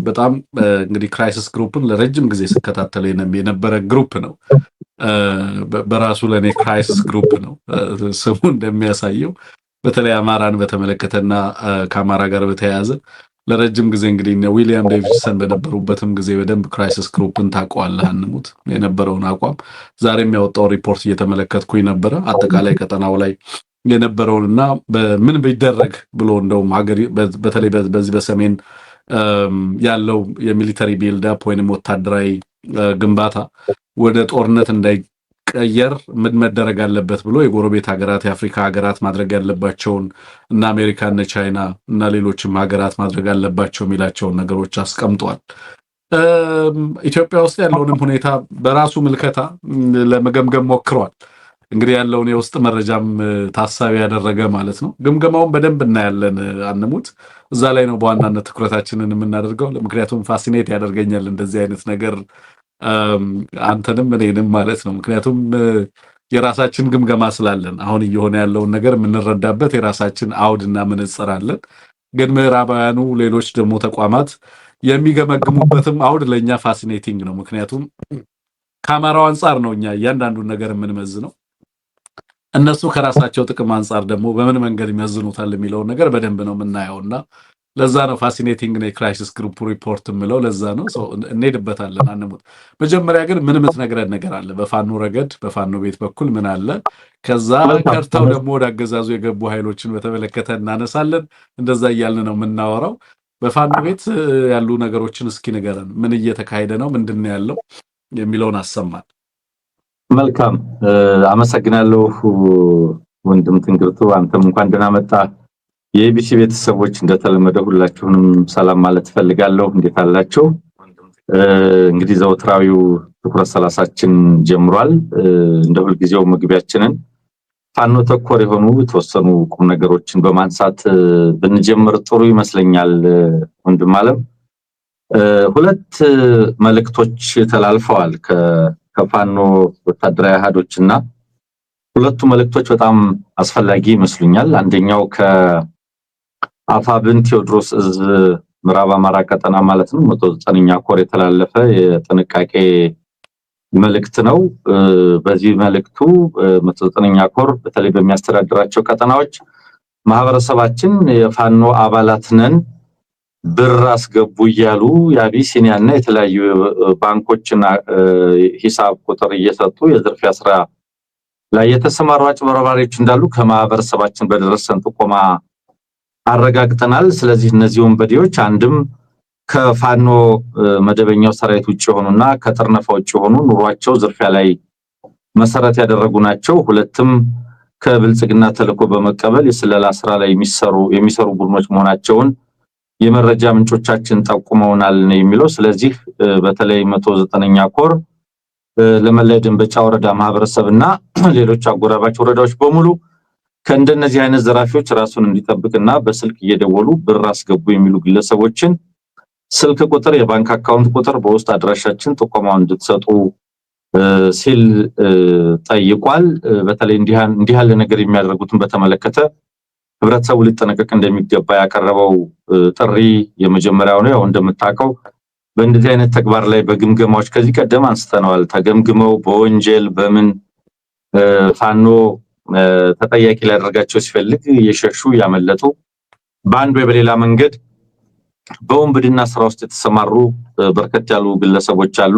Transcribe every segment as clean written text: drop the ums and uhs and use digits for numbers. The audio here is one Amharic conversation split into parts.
በጣም እንግዲህ ክራይሲስ ግሩፕን ለረጅም ጊዜ ስከታተል የነበረ ግሩፕ ነው። በራሱ ለኔ ክራይሲስ ግሩፕ ነው ስሙ እንደሚያሳየው። በተለይ አማራን በተመለከተና ከአማራ ጋር በተያያዘ ለረጅም ጊዜ እንግዲህ ዊሊያም ዴቪድሰን በነበሩበትም ጊዜ በደንብ ክራይሲስ ግሩፕን ታውቀዋለህ አንሙት የነበረውን አቋም። ዛሬም ያወጣው ሪፖርት እየተመለከትኩኝ ነበረ። አጠቃላይ ቀጠናው ላይ የነበረውንና በምን ቢደረግ ብሎ እንደውም ሀገር በተለይ በዚህ በሰሜን ያለው የሚሊተሪ ቢልዳፕ ወይንም ወታደራዊ ግንባታ ወደ ጦርነት እንዳይቀየር ምን መደረግ አለበት ብሎ የጎረቤት ሀገራት የአፍሪካ ሀገራት ማድረግ ያለባቸውን እና አሜሪካ እና ቻይና እና ሌሎችም ሀገራት ማድረግ አለባቸው የሚላቸውን ነገሮች አስቀምጧል። ኢትዮጵያ ውስጥ ያለውንም ሁኔታ በራሱ ምልከታ ለመገምገም ሞክሯል። እንግዲህ ያለውን የውስጥ መረጃም ታሳቢ ያደረገ ማለት ነው። ግምገማውን በደንብ እናያለን አንሙት። እዛ ላይ ነው በዋናነት ትኩረታችንን የምናደርገው። ምክንያቱም ፋሲኔት ያደርገኛል እንደዚህ አይነት ነገር አንተንም እኔንም ማለት ነው። ምክንያቱም የራሳችን ግምገማ ስላለን አሁን እየሆነ ያለውን ነገር የምንረዳበት የራሳችን አውድና መነጽር አለን። ግን ምዕራባውያኑ ሌሎች ደግሞ ተቋማት የሚገመግሙበትም አውድ ለእኛ ፋሲኔቲንግ ነው። ምክንያቱም ከአማራው አንጻር ነው እኛ እያንዳንዱን ነገር የምንመዝነው። እነሱ ከራሳቸው ጥቅም አንጻር ደግሞ በምን መንገድ ይመዝኑታል የሚለውን ነገር በደንብ ነው የምናየውና ለዛ ነው ፋሲኔቲንግ ነው የክራይሲስ ግሩፕ ሪፖርት የምለው። ለዛ ነው እንሄድበታለን አንሙት። መጀመሪያ ግን ምን የምትነግረን ነገር አለ? በፋኖ ረገድ በፋኖ ቤት በኩል ምን አለ? ከዛ ከርተው ደግሞ ወደ አገዛዙ የገቡ ኃይሎችን በተመለከተ እናነሳለን። እንደዛ እያልን ነው የምናወራው። በፋኖ ቤት ያሉ ነገሮችን እስኪ ንገረን። ምን እየተካሄደ ነው? ምንድነው ያለው የሚለውን አሰማን። መልካም አመሰግናለሁ ወንድም ትንግርቱ። አንተም እንኳን ደህና መጣ። የኢቢሲ ቤተሰቦች እንደተለመደ ሁላችሁንም ሰላም ማለት ፈልጋለሁ። እንዴት አላችሁ? እንግዲህ ዘወትራዊው ትኩረት 30ችን ጀምሯል። እንደ ሁልጊዜው መግቢያችንን ፋኖ ተኮር የሆኑ የተወሰኑ ቁም ነገሮችን በማንሳት ብንጀምር ጥሩ ይመስለኛል። ወንድም አለም ሁለት መልእክቶች ተላልፈዋል ከፋኖ ወታደራዊ አሃዶችና ሁለቱ መልእክቶች በጣም አስፈላጊ ይመስሉኛል። አንደኛው ከአፋብን ቴዎድሮስ እዝ ምዕራብ አማራ ቀጠና ማለት ነው 109ኛ ኮር የተላለፈ የጥንቃቄ መልእክት ነው። በዚህ መልእክቱ 109ኛ ኮር በተለይ በሚያስተዳድራቸው ቀጠናዎች ማህበረሰባችን የፋኖ አባላት ነን ብር አስገቡ እያሉ የአቢሲኒያና የተለያዩ ባንኮችና ሂሳብ ቁጥር እየሰጡ የዝርፊያ ስራ ላይ የተሰማሩ አጭበርባሪዎች እንዳሉ ከማህበረሰባችን በደረሰን ጥቆማ አረጋግጠናል። ስለዚህ እነዚህ ወንበዴዎች አንድም ከፋኖ መደበኛው ሰራዊት ውጭ የሆኑና ከጥርነፋ ውጭ የሆኑ ኑሯቸው ዝርፊያ ላይ መሰረት ያደረጉ ናቸው። ሁለትም ከብልጽግና ተልዕኮ በመቀበል የስለላ ስራ ላይ የሚሰሩ ቡድኖች መሆናቸውን የመረጃ ምንጮቻችን ጠቁመውናል ነው የሚለው። ስለዚህ በተለይ 109ኛ ኮር ለመላይ ደንበጫ ወረዳ ማህበረሰብና ሌሎች አጎራባች ወረዳዎች በሙሉ ከእንደነዚህ አይነት ዘራፊዎች ራሱን እንዲጠብቅና በስልክ እየደወሉ ብር አስገቡ የሚሉ ግለሰቦችን ስልክ ቁጥር፣ የባንክ አካውንት ቁጥር በውስጥ አድራሻችን ጥቆማውን እንድትሰጡ ሲል ጠይቋል። በተለይ እንዲህ ያለ ነገር የሚያደርጉትን በተመለከተ ህብረተሰቡ ሊጠነቀቅ እንደሚገባ ያቀረበው ጥሪ የመጀመሪያው ነው። ያው እንደምታውቀው በእንደዚህ አይነት ተግባር ላይ በግምገማዎች ከዚህ ቀደም አንስተናል። ተገምግመው በወንጀል በምን ፋኖ ተጠያቂ ሊያደርጋቸው ሲፈልግ የሸሹ ያመለጡ በአንድ ወይ በሌላ መንገድ በወንብድና ስራ ውስጥ የተሰማሩ በርከት ያሉ ግለሰቦች አሉ።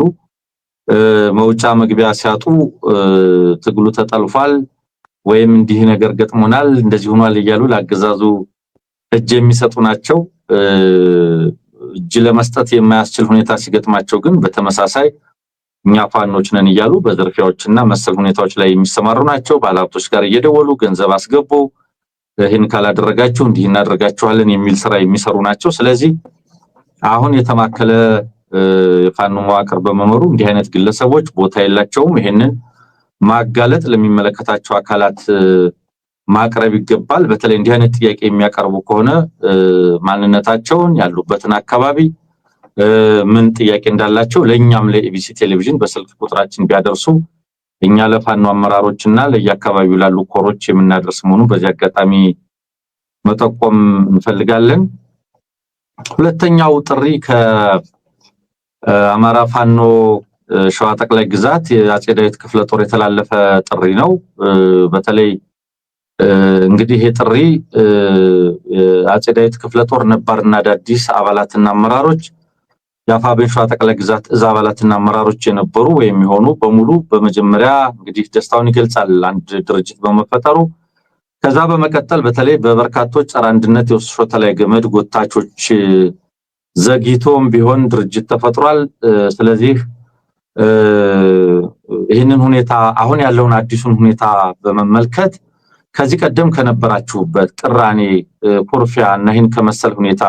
መውጫ መግቢያ ሲያጡ ትግሉ ተጠልፏል ወይም እንዲህ ነገር ገጥሞናል እንደዚህ ሆኗል እያሉ ለአገዛዙ እጅ የሚሰጡ ናቸው። እጅ ለመስጠት የማያስችል ሁኔታ ሲገጥማቸው ግን በተመሳሳይ እኛ ፋኖች ነን እያሉ በዝርፊያዎችና መሰል ሁኔታዎች ላይ የሚሰማሩ ናቸው። ባለሀብቶች ጋር እየደወሉ ገንዘብ አስገቡ፣ ይህን ካላደረጋችሁ እንዲህ እናደርጋችኋለን የሚል ስራ የሚሰሩ ናቸው። ስለዚህ አሁን የተማከለ የፋኖ መዋቅር በመኖሩ እንዲህ አይነት ግለሰቦች ቦታ የላቸውም። ይሄንን ማጋለጥ ለሚመለከታቸው አካላት ማቅረብ ይገባል። በተለይ እንዲህ አይነት ጥያቄ የሚያቀርቡ ከሆነ ማንነታቸውን፣ ያሉበትን አካባቢ፣ ምን ጥያቄ እንዳላቸው ለኛም ለኢቢሲ ቴሌቪዥን በስልክ ቁጥራችን ቢያደርሱ እኛ ለፋኖ አመራሮችና ለየአካባቢው ላሉ ኮሮች የምናደርስ መሆኑን በዚህ አጋጣሚ መጠቆም እንፈልጋለን። ሁለተኛው ጥሪ ከአማራ ፋኖ ሸዋ ጠቅላይ ግዛት የአጼ ዳዊት ክፍለ ጦር የተላለፈ ጥሪ ነው። በተለይ እንግዲህ ይሄ ጥሪ አጼ ዳዊት ክፍለ ጦር ነባርና አዳዲስ አባላትና አመራሮች የአፋብኃ ሸዋ ጠቅላይ ግዛት እዝ አባላትና አመራሮች የነበሩ ወይም የሆኑ በሙሉ በመጀመሪያ እንግዲህ ደስታውን ይገልጻል አንድ ድርጅት በመፈጠሩ። ከዛ በመቀጠል በተለይ በበርካቶች ጸረ አንድነት የወሰሾተ ላይ ገመድ ጎታቾች ዘግይቶም ቢሆን ድርጅት ተፈጥሯል። ስለዚህ ይህንን ሁኔታ አሁን ያለውን አዲሱን ሁኔታ በመመልከት ከዚህ ቀደም ከነበራችሁበት ቅራኔ ኩርፊያ እና ይህን ከመሰል ሁኔታ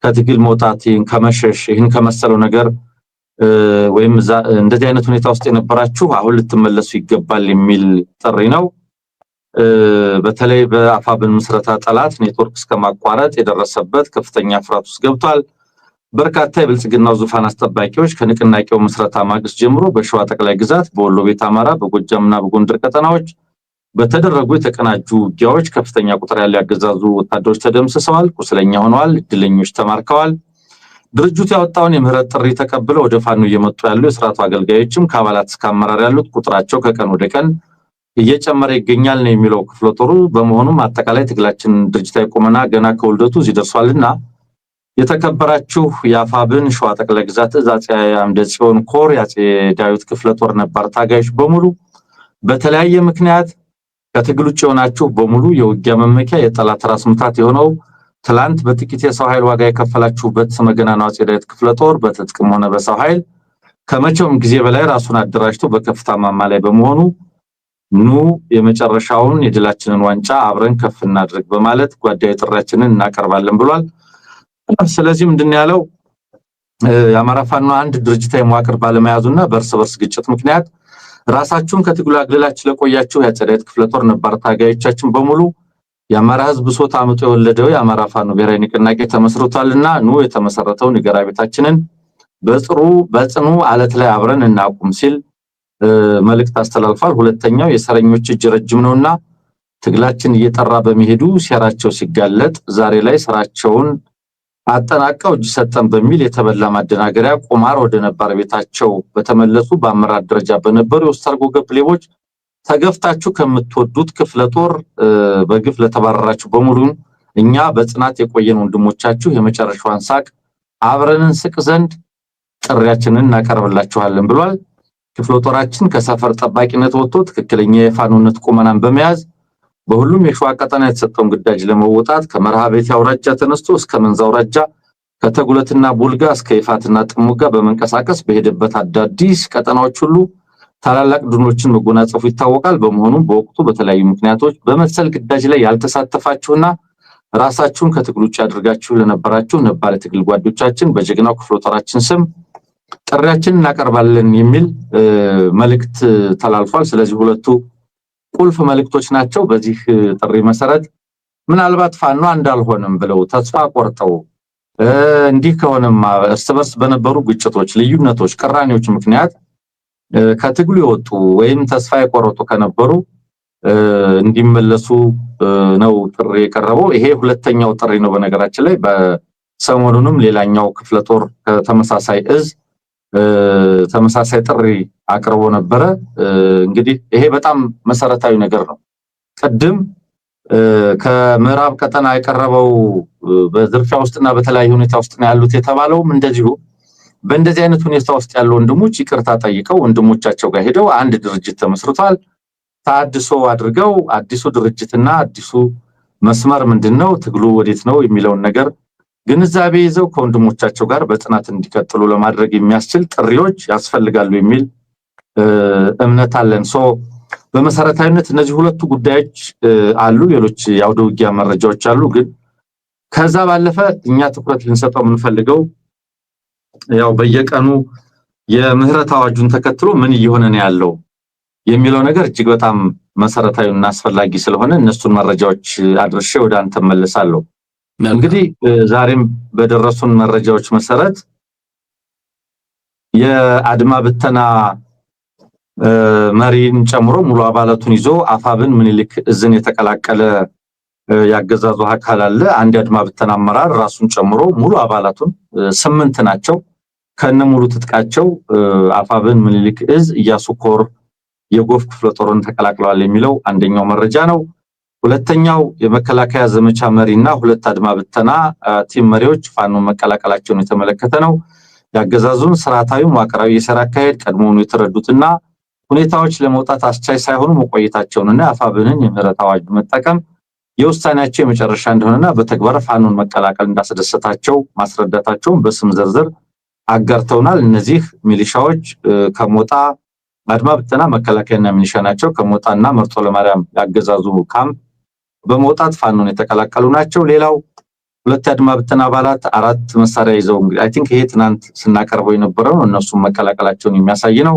ከትግል መውጣት ይህን ከመሸሽ ይህን ከመሰለው ነገር ወይም እንደዚህ አይነት ሁኔታ ውስጥ የነበራችሁ አሁን ልትመለሱ ይገባል የሚል ጥሪ ነው። በተለይ በአፋብኃ ምስረታ ጠላት ኔትወርክ እስከማቋረጥ የደረሰበት ከፍተኛ ፍርሃት ውስጥ ገብቷል። በርካታ የብልጽግናው ዙፋን አስጠባቂዎች ከንቅናቄው ምስረታ ማግስት ጀምሮ በሸዋ ጠቅላይ ግዛት በወሎ ቤት አማራ በጎጃምና በጎንደር ቀጠናዎች በተደረጉ የተቀናጁ ውጊያዎች ከፍተኛ ቁጥር ያለው ያገዛዙ ወታደሮች ተደምስሰዋል፣ ቁስለኛ ሆነዋል፣ እድለኞች ተማርከዋል። ድርጅቱ ያወጣውን የምህረት ጥሪ ተቀብለው ወደ ፋኖ እየመጡ ያሉ የስርዓቱ አገልጋዮችም ከአባላት እስከ አመራር ያሉት ቁጥራቸው ከቀን ወደ ቀን እየጨመረ ይገኛል ነው የሚለው ክፍለ ጦሩ። በመሆኑም አጠቃላይ ትግላችን ድርጅታዊ ቁመና ገና ከውልደቱ እዚህ ደርሷልና የተከበራችሁ የአፋብኃ ሸዋ ጠቅላይ ግዛት እዝ አፄ አምደ ጽዮን ኮር የአፄ ዳዊት ክፍለ ጦር ነባር ታጋዮች በሙሉ በተለያየ ምክንያት ከትግል ውጭ የሆናችሁ በሙሉ የውጊያ መመኪያ የጠላት ራስ ምታት የሆነው ትላንት በጥቂት የሰው ኃይል ዋጋ የከፈላችሁበት ስመገናናው አፄ ዳዊት ክፍለ ጦር በትጥቅም ሆነ በሰው ኃይል ከመቼውም ጊዜ በላይ ራሱን አደራጅቶ በከፍታ ማማ ላይ በመሆኑ ኑ የመጨረሻውን የድላችንን ዋንጫ አብረን ከፍ እናድርግ በማለት ጓዳዊ ጥሪያችንን እናቀርባለን ብሏል። ስለዚህ ምንድነው ያለው? የአማራ ፋኖ አንድ ድርጅታዊ መዋቅር ባለመያዙና በእርስ በርስ ግጭት ምክንያት ራሳችሁን ከትግሉ አግልላችሁ ለቆያችሁ የአፄ ዳዊት ክፍለ ጦር ነባር ታጋዮቻችን በሙሉ የአማራ ሕዝብ ብሶት አምጦ የወለደው የአማራ ፋኖ ብሔራዊ ንቅናቄ ተመስርቷልና ኑ የተመሰረተውን የጋራ ቤታችንን በጽኑ አለት ላይ አብረን እናቁም ሲል መልእክት አስተላልፏል። ሁለተኛው የሰረኞች እጅ ረጅም ነውና ትግላችን እየጠራ በመሄዱ ሴራቸው ሲጋለጥ ዛሬ ላይ ስራቸውን አጠናቀው እጅ ሰጠን በሚል የተበላ ማደናገሪያ ቁማር ወደ ነባር ቤታቸው በተመለሱ በአመራር ደረጃ በነበሩ የወስተርጎ ገብ ሌቦች ተገፍታችሁ ከምትወዱት ክፍለ ጦር በግፍ ለተባረራችሁ በሙሉ እኛ በጽናት የቆየን ወንድሞቻችሁ የመጨረሻዋን ሳቅ አብረንን ስቅ ዘንድ ጥሪያችንን እናቀርብላችኋለን ብሏል። ክፍለ ጦራችን ከሰፈር ጠባቂነት ወጥቶ ትክክለኛ የፋኖነት ቁመናን በመያዝ በሁሉም የሸዋ ቀጠና የተሰጠውን ግዳጅ ለመወጣት ከመርሃ ቤት አውራጃ ተነስቶ እስከ መንዛ አውራጃ ከተጉለትና ቡልጋ እስከ ይፋትና ጥሙጋ በመንቀሳቀስ በሄደበት አዳዲስ ቀጠናዎች ሁሉ ታላላቅ ድሎችን መጎናጸፉ ይታወቃል። በመሆኑም በወቅቱ በተለያዩ ምክንያቶች በመሰል ግዳጅ ላይ ያልተሳተፋችሁና ራሳችሁን ከትግል ውጭ አድርጋችሁ ለነበራችሁ ነባር የትግል ጓዶቻችን በጀግናው ክፍለ ጦራችን ስም ጥሪያችንን እናቀርባለን የሚል መልእክት ተላልፏል። ስለዚህ ሁለቱ ቁልፍ መልእክቶች ናቸው። በዚህ ጥሪ መሰረት ምናልባት ፋኖ እንዳልሆነም ብለው ተስፋ ቆርጠው እንዲህ ከሆነማ እርስ በርስ በነበሩ ግጭቶች፣ ልዩነቶች፣ ቅራኔዎች ምክንያት ከትግሉ የወጡ ወይም ተስፋ የቆረጡ ከነበሩ እንዲመለሱ ነው ጥሪ የቀረበው። ይሄ ሁለተኛው ጥሪ ነው። በነገራችን ላይ በሰሞኑንም ሌላኛው ክፍለ ጦር ከተመሳሳይ እዝ ተመሳሳይ ጥሪ አቅርቦ ነበረ። እንግዲህ ይሄ በጣም መሰረታዊ ነገር ነው። ቅድም ከምዕራብ ቀጠና የቀረበው በዝርፊያ ውስጥና በተለያየ ሁኔታ ውስጥ ነው ያሉት የተባለውም እንደዚሁ በእንደዚህ አይነት ሁኔታ ውስጥ ያሉ ወንድሞች ይቅርታ ጠይቀው ወንድሞቻቸው ጋር ሄደው አንድ ድርጅት ተመስርቷል። ታድሶ አድርገው አዲሱ ድርጅትና አዲሱ መስመር ምንድነው፣ ትግሉ ወዴት ነው የሚለውን ነገር ግንዛቤ ይዘው ከወንድሞቻቸው ጋር በጽናት እንዲቀጥሉ ለማድረግ የሚያስችል ጥሪዎች ያስፈልጋሉ የሚል እምነት አለን። በመሰረታዊነት እነዚህ ሁለቱ ጉዳዮች አሉ። ሌሎች የአውደ ውጊያ መረጃዎች አሉ። ግን ከዛ ባለፈ እኛ ትኩረት ልንሰጠው የምንፈልገው ያው በየቀኑ የምህረት አዋጁን ተከትሎ ምን እየሆነ ነው ያለው የሚለው ነገር እጅግ በጣም መሰረታዊና አስፈላጊ ስለሆነ እነሱን መረጃዎች አድርሼ ወደ አንተ መለሳለሁ። እንግዲህ ዛሬም በደረሱን መረጃዎች መሰረት የአድማ ብተና መሪን ጨምሮ ሙሉ አባላቱን ይዞ አፋብን ምኒልክ እዝን የተቀላቀለ ያገዛዙ አካል አለ። አንድ አድማ ብተና አመራር ራሱን ጨምሮ ሙሉ አባላቱን 8 ናቸው ከነ ሙሉ ትጥቃቸው አፋብን ምኒልክ እዝ ኢያሱ ኮር የጎፍ ክፍለ ጦርን ተቀላቅለዋል የሚለው አንደኛው መረጃ ነው። ሁለተኛው የመከላከያ ዘመቻ መሪና 2 አድማ ብተና ቲም መሪዎች ፋኖ መቀላቀላቸውን የተመለከተ ነው። ያገዛዙን ስርዓታዊ መዋቅራዊ የሰራ አካሄድ ቀድሞውኑ የተረዱትና ሁኔታዎች ለመውጣት አስቻይ ሳይሆኑ መቆየታቸውንና አፋብንን የምህረት አዋጅ መጠቀም የውሳኔያቸው የመጨረሻ እንደሆነና በተግባር ፋኖን መቀላቀል እንዳስደሰታቸው ማስረዳታቸውን በስም ዝርዝር አጋርተውናል። እነዚህ ሚሊሻዎች ከሞጣ አድማ ብተና መከላከያና ሚሊሻ ናቸው። ከሞጣና መርጦ ለማርያም ያገዛዙ ካምፕ በመውጣት ፋኖን የተቀላቀሉ ናቸው። ሌላው 2 አድማ ብተና አባላት 4 መሳሪያ ይዘው እንግዲህ አይ ቲንክ ይሄ ትናንት ስናቀርበው የነበረው እነሱም መቀላቀላቸውን የሚያሳይ ነው።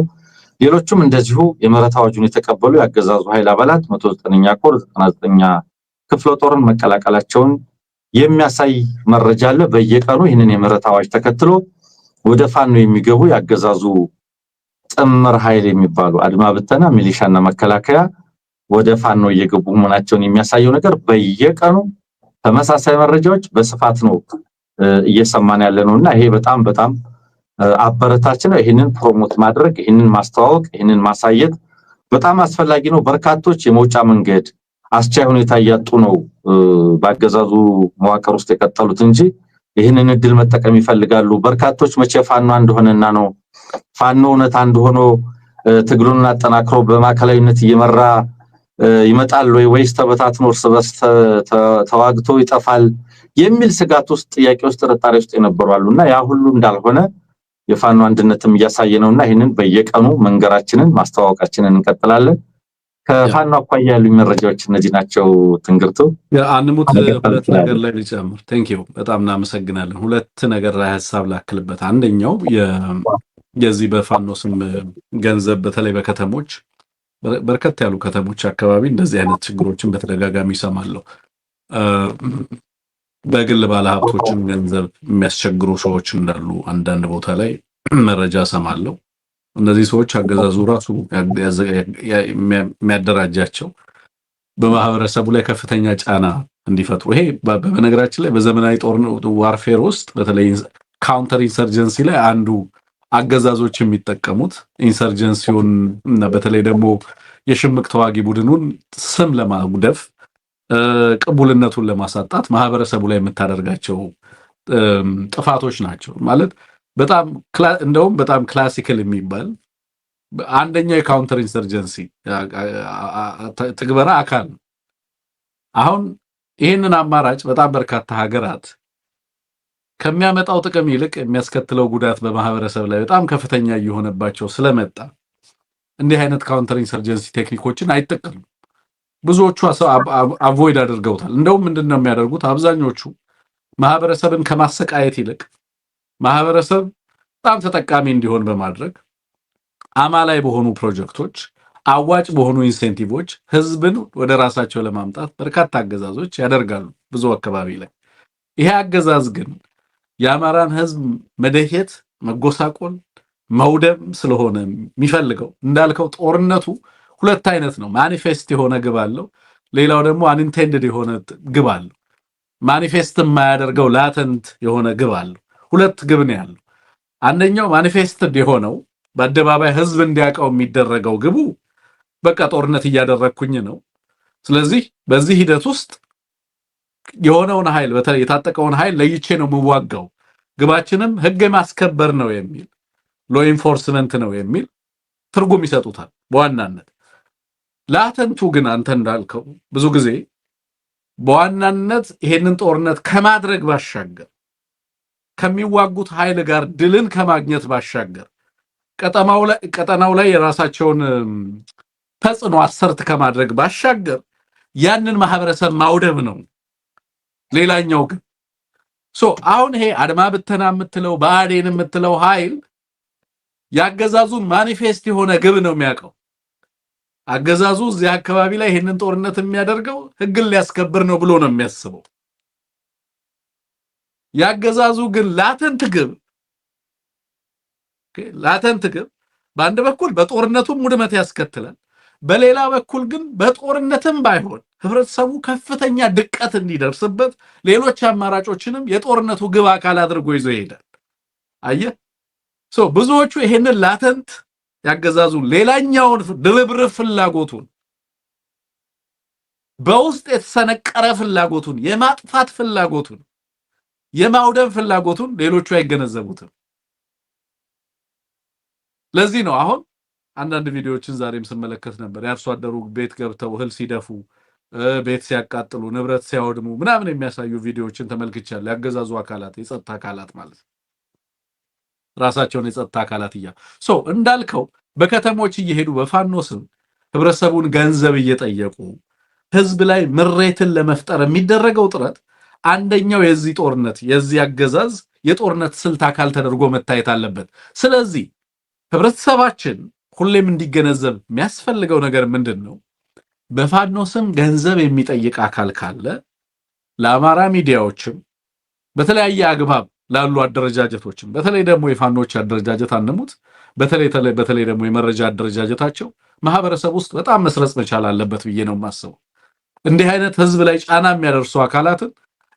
ሌሎችም እንደዚሁ የምህረት አዋጁን የተቀበሉ ያገዛዙ ኃይል አባላት 109ኛ ኮር 99ኛ ክፍለ ጦርን መቀላቀላቸውን የሚያሳይ መረጃ አለ። በየቀኑ ይህንን የምህረት አዋጅ ተከትሎ ወደ ፋኖ የሚገቡ ያገዛዙ ጥምር ኃይል የሚባሉ አድማ ብተና ሚሊሻና መከላከያ ወደ ፋኖ እየገቡ መሆናቸውን የሚያሳየው ነገር በየቀኑ ተመሳሳይ መረጃዎች በስፋት ነው እየሰማን ያለነውና ይሄ በጣም በጣም አበረታች ነው። ይሄንን ፕሮሞት ማድረግ፣ ይሄንን ማስተዋወቅ፣ ይሄንን ማሳየት በጣም አስፈላጊ ነው። በርካቶች የመውጫ መንገድ አስቻይ ሁኔታ ያጡ ነው ባገዛዙ መዋቅር ውስጥ የቀጠሉት እንጂ ይሄንን እድል መጠቀም ይፈልጋሉ። በርካቶች መቼ ፋኖ እንደሆነና ነው ፋኖ እውነት አንድ ሆኖ ትግሉን አጠናክሮ በማከላዊነት እየመራ ይመጣል ወይስ ተበታትኖ እርስ በርስ ተዋግቶ ይጠፋል የሚል ስጋት ውስጥ ጥያቄ ውስጥ ጥርጣሬ ውስጥ የነበሩና ያ ሁሉ እንዳልሆነ የፋኖ አንድነትም እያሳየነውና ይሄንን በየቀኑ መንገራችንን ማስተዋወቃችንን እንቀጥላለን። ከፋኖ አኳያ ያሉኝ መረጃዎች እነዚህ ናቸው። ትንግርቱ አንሙት 2 ነገር ላይ ልጨምር። ቴንኪው በጣም እናመሰግናለን። 2 ነገር ላይ ሐሳብ ላክልበት። አንደኛው የዚህ በፋኖ ስም ገንዘብ በተለይ በከተሞች በርከት ያሉ ከተሞች አካባቢ እንደዚህ አይነት ችግሮችን በተደጋጋሚ ይሰማለሁ። በግል ባለሀብቶችን ገንዘብ የሚያስቸግሩ ሰዎች እንዳሉ አንዳንድ ቦታ ላይ መረጃ ሰማለሁ። እነዚህ ሰዎች አገዛዙ ራሱ የሚያደራጃቸው በማህበረሰቡ ላይ ከፍተኛ ጫና እንዲፈጥሩ ይሄ በነገራችን ላይ በዘመናዊ ጦርነት ዋርፌር ውስጥ በተለይ ካውንተር ኢንሰርጀንሲ ላይ አንዱ አገዛዞች የሚጠቀሙት ኢንሰርጀንሲውን እና በተለይ ደግሞ የሽምቅ ተዋጊ ቡድኑን ስም ለማጉደፍ ቅቡልነቱን ለማሳጣት ማህበረሰቡ ላይ የምታደርጋቸው ጥፋቶች ናቸው። ማለት በጣም እንደውም በጣም ክላሲካል የሚባል አንደኛው የካውንተር ኢንሰርጀንሲ ትግበራ አካል ነው። አሁን ይህንን አማራጭ በጣም በርካታ ሀገራት ከሚያመጣው ጥቅም ይልቅ የሚያስከትለው ጉዳት በማህበረሰብ ላይ በጣም ከፍተኛ እየሆነባቸው ስለመጣ እንዲህ አይነት ካውንተር ኢንሰርጀንሲ ቴክኒኮችን አይጠቀሙም። ብዙዎቹ አቮይድ አድርገውታል። እንደውም ምንድነው የሚያደርጉት? አብዛኞቹ ማህበረሰብን ከማሰቃየት ይልቅ ማህበረሰብ በጣም ተጠቃሚ እንዲሆን በማድረግ አማላይ በሆኑ ፕሮጀክቶች፣ አዋጭ በሆኑ ኢንሴንቲቮች ህዝብን ወደ ራሳቸው ለማምጣት በርካታ አገዛዞች ያደርጋሉ ብዙ አካባቢ ላይ። ይሄ አገዛዝ ግን የአማራን ህዝብ መደሄት፣ መጎሳቆል፣ መውደም ስለሆነ የሚፈልገው እንዳልከው ጦርነቱ 2 አይነት ነው። ማኒፌስት የሆነ ግብ አለው፣ ሌላው ደግሞ አንኢንቴንድድ የሆነ ግብ አለው። ማኒፌስት የማያደርገው ላተንት የሆነ ግብ አለው። 2 ግብ ነው ያለው። አንደኛው ማኒፌስትድ የሆነው በአደባባይ ህዝብ እንዲያውቀው የሚደረገው ግቡ በቃ ጦርነት እያደረግኩኝ ነው፣ ስለዚህ በዚህ ሂደት ውስጥ የሆነውን ኃይል በተለይ የታጠቀውን ኃይል ለይቼ ነው የምዋጋው፣ ግባችንም ህግ ማስከበር ነው የሚል ሎ ኢንፎርስመንት ነው የሚል ትርጉም ይሰጡታል በዋናነት። ላተንቱ ግን አንተ እንዳልከው ብዙ ጊዜ በዋናነት ይሄንን ጦርነት ከማድረግ ባሻገር ከሚዋጉት ኃይል ጋር ድልን ከማግኘት ባሻገር ቀጠናው ላይ የራሳቸውን ተጽዕኖ አሰርት ከማድረግ ባሻገር ያንን ማህበረሰብ ማውደም ነው። ሌላኛው ግን አሁን ይሄ አድማ ብተና የምትለው ብአዴን የምትለው ኃይል ያገዛዙን ማኒፌስት የሆነ ግብ ነው የሚያውቀው። አገዛዙ እዚህ አካባቢ ላይ ይሄንን ጦርነት የሚያደርገው ህግን ሊያስከብር ነው ብሎ ነው የሚያስበው። ያገዛዙ ግን ላተንት ግብ በአንድ በኩል በጦርነቱ ውድመት ያስከትላል፣ በሌላ በኩል ግን በጦርነትም ባይሆን ህብረተሰቡ ከፍተኛ ድቀት እንዲደርስበት ሌሎች አማራጮችንም የጦርነቱ ግብ አካል አድርጎ ይዞ ይሄዳል። አየህ ብዙዎቹ ይሄንን ላተንት ያገዛዙ ሌላኛውን ድርብርብ ፍላጎቱን በውስጥ የተሰነቀረ ፍላጎቱን የማጥፋት ፍላጎቱን የማውደም ፍላጎቱን ሌሎቹ አይገነዘቡትም። ለዚህ ነው አሁን አንዳንድ ቪዲዮዎችን ዛሬም ስመለከት ነበር ያርሶ አደሩ ቤት ገብተው እህል ሲደፉ ቤት ሲያቃጥሉ ንብረት ሲያወድሙ ምናምን የሚያሳዩ ቪዲዮዎችን ተመልክቻለሁ። ያገዛዙ አካላት የጸጥታ አካላት ማለት ራሳቸውን የጸጥታ አካላት እንዳልከው በከተሞች እየሄዱ በፋኖ ስም ህብረተሰቡን ገንዘብ እየጠየቁ ህዝብ ላይ ምሬትን ለመፍጠር የሚደረገው ጥረት አንደኛው የዚህ ጦርነት የዚህ አገዛዝ የጦርነት ስልት አካል ተደርጎ መታየት አለበት። ስለዚህ ህብረተሰባችን ሁሌም እንዲገነዘብ የሚያስፈልገው ነገር ምንድነው? በፋኖ ስም ገንዘብ የሚጠይቅ አካል ካለ ለአማራ ሚዲያዎችም በተለያየ አግባብ ላሉ አደረጃጀቶችም በተለይ ደግሞ የፋኖች አደረጃጀት አንሙት በተለይ ደግሞ የመረጃ አደረጃጀታቸው ማህበረሰብ ውስጥ በጣም መስረጽ መቻል አለበት ብዬ ነው የማስበው። እንዲህ አይነት ህዝብ ላይ ጫና የሚያደርሱ አካላትን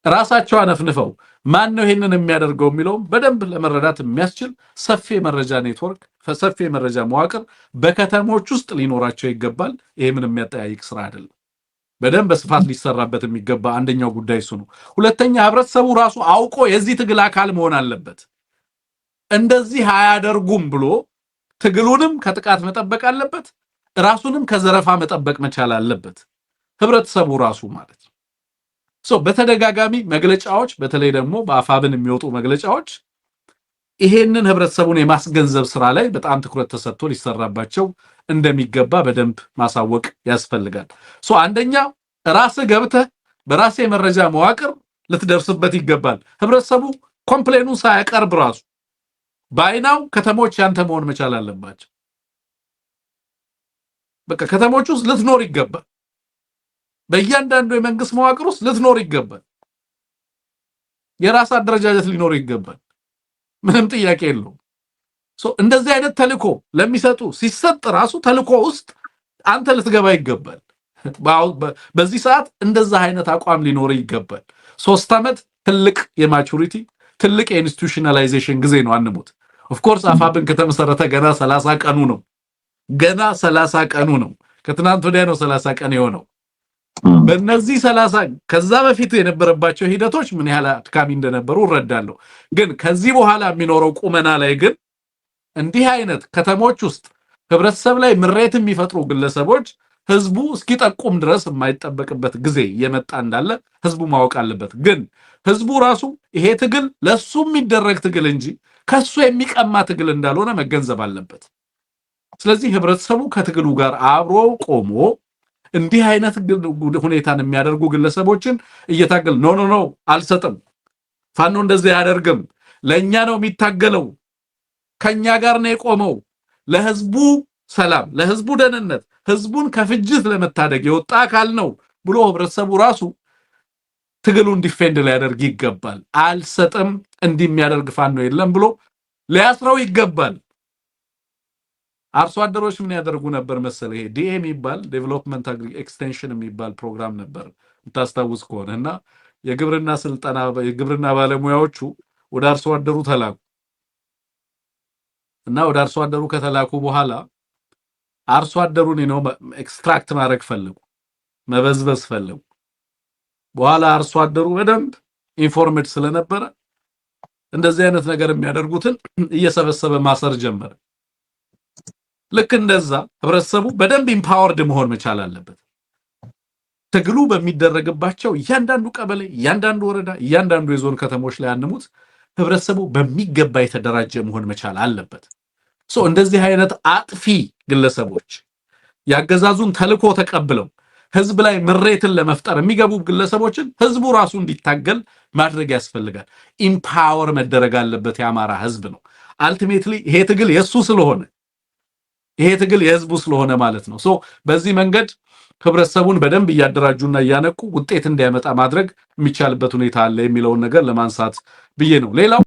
ራሳቸው አነፍንፈው ማን ነው ይሄንን የሚያደርገው የሚለውም በደንብ ለመረዳት የሚያስችል ሰፊ መረጃ ኔትወርክ ሰፊ መረጃ መዋቅር በከተሞች ውስጥ ሊኖራቸው ይገባል። ይሄ ምንም የሚያጠያይቅ ስራ አይደለም። በደንብ በስፋት ሊሰራበት የሚገባ አንደኛው ጉዳይ እሱ ነው። ሁለተኛ ህብረተሰቡ ራሱ አውቆ የዚህ ትግል አካል መሆን አለበት። እንደዚህ አያደርጉም ብሎ ትግሉንም ከጥቃት መጠበቅ አለበት፣ ራሱንም ከዘረፋ መጠበቅ መቻል አለበት ህብረተሰቡ ራሱ ማለት ነው። በተደጋጋሚ መግለጫዎች በተለይ ደግሞ በአፋብን የሚወጡ መግለጫዎች ይሄንን ህብረተሰቡን የማስገንዘብ ስራ ላይ በጣም ትኩረት ተሰጥቶ ሊሰራባቸው እንደሚገባ በደንብ ማሳወቅ ያስፈልጋል። አንደኛ ራስህ ገብተህ በራሴ መረጃ መዋቅር ልትደርስበት ይገባል። ህብረተሰቡ ኮምፕሌኑ ሳያቀርብ ራሱ ባይናው ከተሞች ያንተ መሆን መቻል አለባቸው። በቃ ከተሞች ውስጥ ልትኖር ይገባል። በእያንዳንዱ የመንግስት መዋቅር ውስጥ ልትኖር ይገባል። የራስ አደረጃጀት ሊኖር ይገባል። ምንም ጥያቄ የለውም። እንደዚህ አይነት ተልኮ ለሚሰጡ ሲሰጥ ራሱ ተልኮ ውስጥ አንተ ልትገባ ይገባል። በዚህ ሰዓት እንደዛ አይነት አቋም ሊኖር ይገባል። 3 ዓመት ትልቅ የማቹሪቲ ትልቅ የኢንስቲቱሽናላይዜሽን ጊዜ ነው አንሙት። ኦፍ ኮርስ አፋብን ከተመሰረተ ገና 30 ቀኑ ነው። ገና 30 ቀኑ ነው። ከትናንት ወዲያ ነው 30 ቀን የሆነው። በእነዚህ 30 ከዛ በፊት የነበረባቸው ሂደቶች ምን ያህል አድካሚ እንደነበሩ እረዳለሁ። ግን ከዚህ በኋላ የሚኖረው ቁመና ላይ ግን እንዲህ አይነት ከተሞች ውስጥ ህብረተሰብ ላይ ምሬት የሚፈጥሩ ግለሰቦች ህዝቡ እስኪጠቁም ድረስ የማይጠበቅበት ጊዜ እየመጣ እንዳለ ህዝቡ ማወቅ አለበት። ግን ህዝቡ ራሱ ይሄ ትግል ለሱ የሚደረግ ትግል እንጂ ከሱ የሚቀማ ትግል እንዳልሆነ መገንዘብ አለበት። ስለዚህ ህብረተሰቡ ከትግሉ ጋር አብሮ ቆሞ እንዲህ አይነት ሁኔታን የሚያደርጉ ግለሰቦችን እየታገል ኖ አልሰጥም፣ ፋኖ እንደዚህ አያደርግም፣ ለኛ ነው የሚታገለው፣ ከኛ ጋር ነው የቆመው፣ ለህዝቡ ሰላም፣ ለህዝቡ ደህንነት፣ ህዝቡን ከፍጅት ለመታደግ የወጣ አካል ነው ብሎ ህብረተሰቡ ራሱ ትግሉን ዲፌንድ ሊያደርግ ይገባል። አልሰጥም እንዲህ የሚያደርግ ፋኖ የለም ብሎ ሊያስረው ይገባል። አርሶ አደሮች ምን ያደርጉ ነበር መሰለ? ይሄ ዲኤ የሚባል ዴቨሎፕመንት ኤክስቴንሽን የሚባል ፕሮግራም ነበር የምታስታውስ ከሆነና የግብርና ስልጠና የግብርና ባለሙያዎቹ ወደ አርሶ አደሩ ተላኩ እና ወደ አርሶ አደሩ ከተላኩ በኋላ አርሶ አደሩን ነው ኤክስትራክት ማድረግ ፈለጉ፣ መበዝበዝ ፈለጉ። በኋላ አርሶ አደሩ በደንብ ኢንፎርሜድ ስለነበረ እንደዚህ አይነት ነገር የሚያደርጉትን እየሰበሰበ ማሰር ጀመረ። ልክ እንደዛ ህብረተሰቡ በደንብ ኢምፓወርድ መሆን መቻል አለበት። ትግሉ በሚደረግባቸው እያንዳንዱ ቀበሌ፣ እያንዳንዱ ወረዳ፣ እያንዳንዱ የዞን ከተሞች ላይ አንሙት ህብረተሰቡ በሚገባ የተደራጀ መሆን መቻል አለበት። እንደዚህ አይነት አጥፊ ግለሰቦች ያገዛዙን ተልኮ ተቀብለው ህዝብ ላይ ምሬትን ለመፍጠር የሚገቡ ግለሰቦችን ህዝቡ ራሱ እንዲታገል ማድረግ ያስፈልጋል። ኢምፓወር መደረግ አለበት የአማራ ህዝብ ነው። አልቲሜትሊ ይሄ ትግል የሱ ስለሆነ ይሄ ትግል የህዝቡ ስለሆነ ማለት ነው። በዚህ መንገድ ህብረተሰቡን በደንብ እያደራጁና እያነቁ ውጤት እንዲያመጣ ማድረግ የሚቻልበት ሁኔታ አለ የሚለውን ነገር ለማንሳት ብዬ ነው። ሌላው